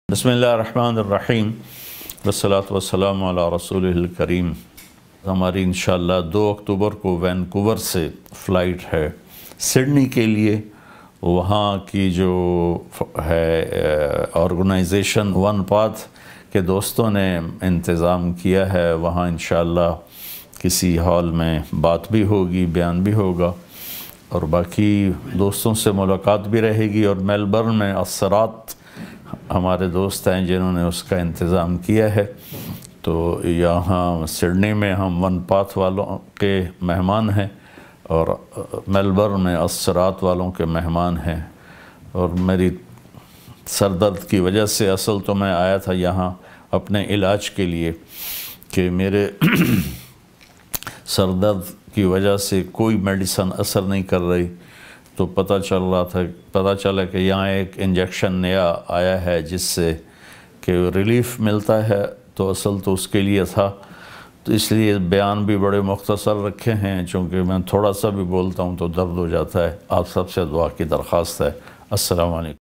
बिस्मिल्लाहिर्रहमानिर्रहीम वस्सलातु वस्सलामु अला रसूलिल करीम। हमारी इंशाअल्लाह 2 अक्टूबर को वैनकूवर से फ़्लाइट है सिडनी के लिए। वहाँ की जो है ऑर्गेनाइजेशन वन पाथ के दोस्तों ने इंतज़ाम किया है, वहाँ इंशाअल्लाह किसी हॉल में बात भी होगी, बयान भी होगा और बाकी दोस्तों से मुलाकात भी रहेगी। और मेलबर्न में असरात हमारे दोस्त हैं जिन्होंने उसका इंतज़ाम किया है। तो यहाँ सिडनी में हम वन पाथ वालों के मेहमान हैं और मेलबर्न में असरात वालों के मेहमान हैं। और मेरी सर दर्द की वजह से असल तो मैं आया था यहाँ अपने इलाज के लिए कि मेरे सर दर्द की वजह से कोई मेडिसिन असर नहीं कर रही। तो पता चला कि यहाँ एक इंजेक्शन नया आया है जिससे कि रिलीफ़ मिलता है, तो असल तो उसके लिए था। तो इसलिए बयान भी बड़े मुख्तसर रखे हैं, चूँकि मैं थोड़ा सा भी बोलता हूँ तो दर्द हो जाता है। आप सबसे दुआ की दरख्वास्त है। अस्सलाम वालेकुम।